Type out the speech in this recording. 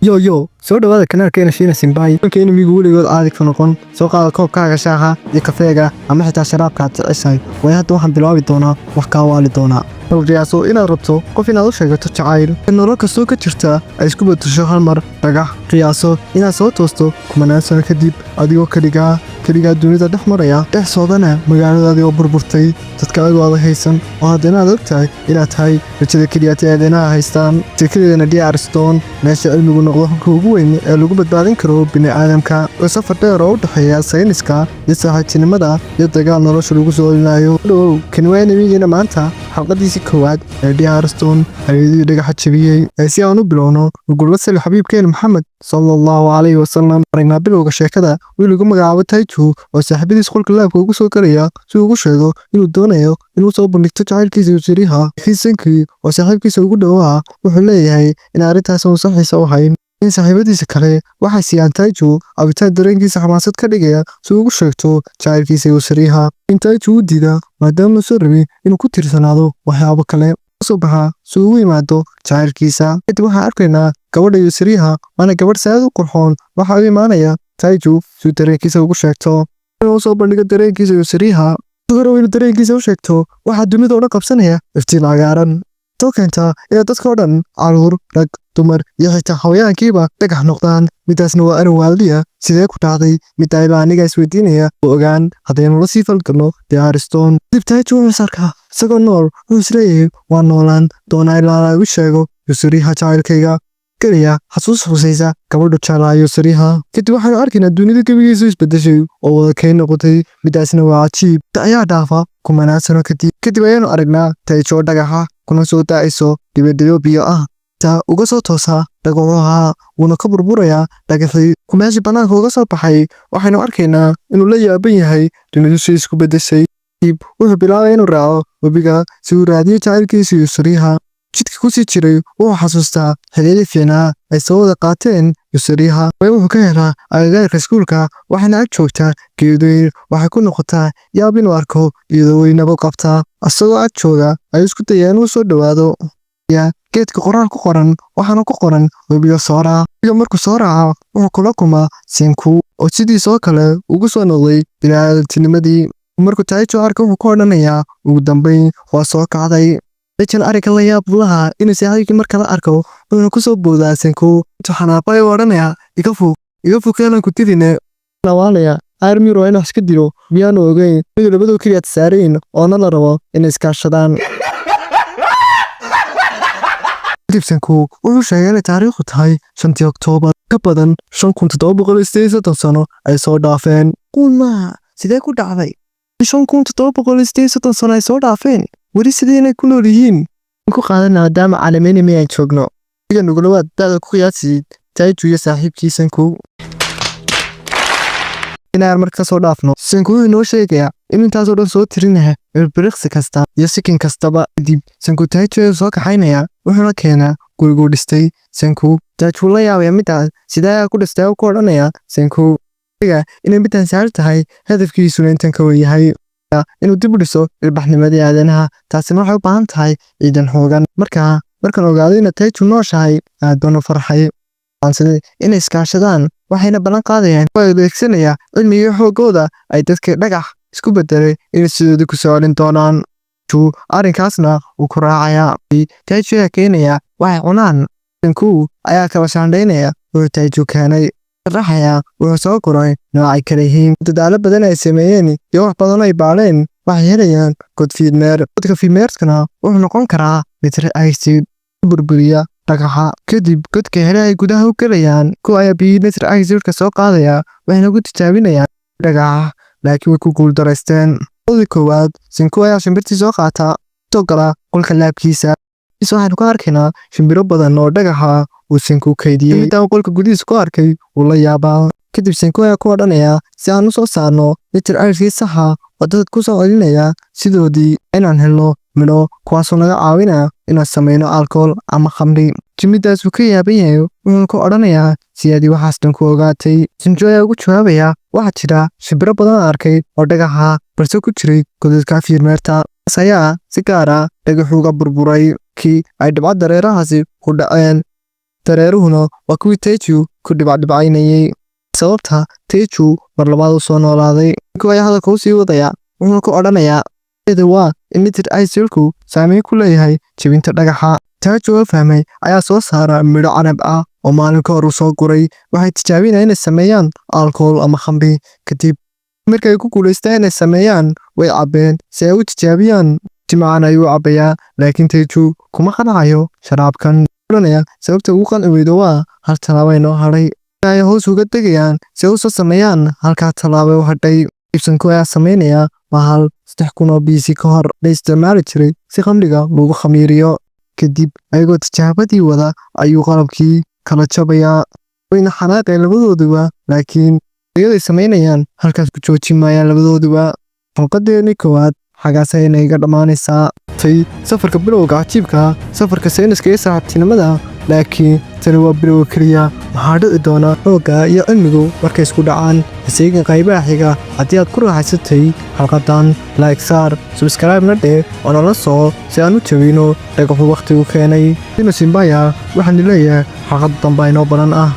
Yo, soo dhawaada kanaalkeena Shiina Simbai. Kankeena migu weligood aadig ka noqon. Soo qaada koobkaaga shaaha iyo kafeega ama xitaa sharaabka aad jeceshahay. Way hadda waxaan bilaabi doonaa wax kaa waali doonaa. Riyaaso inaad rabto qof inaad u sheegato jacayl. Nolol kastoo ka jirta ay isku bedesho hal mar dhagax. Riyaaso inaad soo toosto kumanaan sano kadib adigoo kaligaa dunida dhex maraya. Dhex soodana magaaladaadii oo burburtay. Dadka aad haysan oo haddana aad ogtahay inaad tahay rajada keliya ee aadanaha haystaan. Tikradana Diyaarstone meesha cilmigu noqdo halka ugu weyn ee lagu badbaadin karo bini'aadamka. Waa safar dheer oo u dhexeeya sayniska iyo saaxiibtinimada iyo dagaal nolosha lagu soo celinayo. Kan waa nimigeena maanta xalqadiisii koowaad ee Diyaarstone ayuu dhagaxa jabiyey. Si aan u bilowno gurgurla sal xabiibkeena Maxamed sallallahu alayhi wasallam. Aragnaa bilowga sheekada wiilku magacaabo Taichu oo saaxiibadiis qolka laabka ugu soo galaya si uu ugu sheego inuu doonayo inuu soo bandhigto jacaylkiisa Yusriha. Hiisankii oo saaxiibkiisa ugu dhawaa wuxuu leeyahay in arrintaas uu saxiisa u hayn. In saaxiibadiisa kale waxay siiyaan Taichu abitaan dareenkiisa xamaasad ka dhigaya si uu ugu sheegto jacaylkiisa Yusriha. In Taichu u diida maadaama soo rabay inuu ku tiirsanaado waxyaabo kale soo baxa si uu u yimaado jacaylkiisa. Kadib waxaan arkaynaa gabadha Yusriha waana gabadh saad u qurxoon. Waxa uu imaanaya Taichu si uu dareenkiisa ugu sheegto inuu soo bandhigo dareenkiisa Yusriha. Inuu dareenkiisa u sheegto waxaa dunida oo dhan qabsanaya iftiin cagaaran. Too keenta in dadka oo dhan caruur, rag, dumar iyo xitaa xayawaankiiba dhagax noqdaan. Midaasna waa arrin waaliya sidee ku dhacday mid ayba aniga isweydiinaya ogaan haddaynu la sii falgalno Diyaarstone. Dib Taichu wuxuu arkaa isagoo nool wuxuu isleeyahay waa noolaan doonaa ilaa lagu sheego Yusriha jacaylkayga kaliya xasuus xusaysa gabadhu jeclaa Yusriha. Kadib waxaanu arkaynaa dunida gebigiisu isbedeshay oo wada kay noqotay. Midaasna waa cajiib ayaa dhaafa kumanaan sano kadib ayaanu aragnaa Taichu oo dhagaxa kuna soo daacayso dibadyo biyo ah taa uga soo toosa dhagaxaha wuuna ka burburayaa dhagaxii meeshii banaanka uga soo baxay. Waxaynu arkaynaa inuu la yaaban yahay dunidu si isku bedeshay. Dib wuxuu bilaabay inuu raaco webiga si uu raadiyo jacaylkiisa Yusriha. Jidka ku sii jiray wuxuu xasuustaa xiriiradii fiicnaa ay soo wada qaateen Yusriha. Wuxuu ka helaa agagaarka iskuulka waxayna ag joogtaa geedoyin. Waxay ku noqotaa yaab inuu arko iyadoo weynaba qabtaa. Asagoo ag jooga ayuu isku dayaa inuu soo dhawaado geedka qoraal ku qoran waxaana ku qoran webiga soo raaca. Webiga markuu soo raaco wuxuu kula kulmaa Senku oo sidiisoo kale ugu soo noqday bini'aadamtinimadii. Markuu Taichu arka wuxuu ku odhanayaa ugu dambeyn waa soo kacday. Taichu arrinka la yaab lahaa inuu saaxiibkii marka la arko wuxuuna ku soo boodaa Senku. Intuu xanaaqo ayuu odhanayaa iga fog keenan ku tidine nawaalaya armiro inuu iska dilo miyaanu ogeyn inuu labadoo keliya saarayn oona la rabo inay iskaashadaan. Senku wuxuu sheegay inay taariikhdu tahay 5 Oktoobar ka badan 5780 sano ay soo dhaafeen. Kulma sidee ku dhacday 5780 sano ay soo dhaafeen weli sideenay ku nool yihiin ku qaadan maadaama calaameen ay joogno. Iga nugulaad dad ku qiyaasi Taichu iyo saaxiibkii Senku inaan markaa soo dhaafno. Senku inoo sheegaya in intaas oo dhan soo tirinahay birbiqsi kasta iyo sikin kastaba. Dib Senku Taichu soo kaxaynaya wuxuuna keenaa gurigu dhistay. Senku Taichu la yaabaya midaas sidee ku dhistay oo ku odhanaya Senku inay midaan saar tahay hadafkiisuna intan ka weeyahay inuu dib u dhiso ilbaxnimadii aadanaha. Taasina waxay u baahan tahay ciidan xoogan. Markaan ogaaday in Taichu nooshahay aad baan u farxay. Inay iskaashadaan waxayna ballan qaadayaan oo adeegsanaya cilmiga xoogooda ay dadka dhagax isku bedelay inay sidooda ku soo celin doonaan. Arrinkaasna wuu ku raacayaa. Taichu ayaa keenaya waxay cunaan. Senku ayaa kala shaandhaynaya wuxuu Taichu keenay raxaya wuxuu soo koray noocay kala yihiin. Dadaalo badan ay sameeyeen iyo wax badan ay baaleen waxay helayaan god fiidmeer. Godka fiidmeerkana wuxuu noqon karaa mid acid burburiya dhagaxa. Kadib godka hele ay gudaha u galayaan kuwa ayaa biyo acidka soo qaadaya waxayna ku tijaabinayaan dhagaxa laakiin way ku guuldareysteen. Qodobka koowaad Senku ayaa shimbirtii soo qaata soo gala qolka laabkiisa. Waxaanu ka arkaynaa shimbiro badan oo dhagaxa uu Senku kaydiyey. Intaan qolka gudihiisa ku arkay wuu la yaabaa. Kadib Senku ayaa ku odhanaya si aan u soo saarno acidkii saxa oo dad ku soo celinaya sidoodii inaan helno midho kuwaasoo naga caawinaya inaan samayno alcohol ama khamri. Jimidaas wuu ka yaaban yahay wuxuuna ku odhanayaa siyaadii waxaas dhan ku ogaatay. Senku ayaa ugu jawaabaya waxaa jira shimbiro badan arkay oo dhagaxa balse ku jiray godadka fiidmeerta. Ayaa si gaar ah dhagaxuga burburay kii ay dhibco dareerahaasi ku dhaceen. dareeruhuna waa kuwii Teju ku dhibcaynayay. Sababta Teju mar labaad u soo noolaaday. Ninkii ayaa hadalka u sii wadaya wuxuu ku odhanayaa waa in Meteor Ice-ku saameyn ku leeyahay jebinta dhagaxa. Teju oo fahmay ayaa soo saara midho canab ah oo maalin ka hor u soo guray. Waxay tijaabinayaan inay sameeyaan alcohol ama khamri. Kadib markay ku guuleystaan inay sameeyaan way cabbeen si ay u tijaabiyaan. Jimcahan ayuu cabbayaa laakiin Teju kuma qanacayo sharaabkan. Sababta ugu qanci weydo waa hal talaabo inoo hadhay. Ay hoos uga tegayaan si ay u sameeyaan halkaa talaabo u hadhay. Iibsanku ayaa sameynaya mahal 3,000 BC ka hor la isticmaali jiray si khamriga lagu khamiiriyo. Kadib ayagoo tijaabadii wada ayuu qalabkii kala jabayaa. Wayna xanaaqeen labadooduba laakiin iyaday sameynayaan halkaas ku joojin maayaan labadooduba. Xalqadeennii koowaad xagaas ayayna iga dhammaanaysaa. Safarka bilowga cajiibka safarka sayniska iyo saaxiibtinimada laakiin tani waa bilowga keliya. Waxaa dhici doona xoogga iyo cilmigu markay isku dhacaan. Isagii qaybaha xiga haddii aad ku raaxaysatay xalqadan like saar subscribe na dheh oo nala soo si aan u jabino dhagaxu waqtigu keenay. Simbaya waxaan leeyahay xalqad dambe inoo badan ah.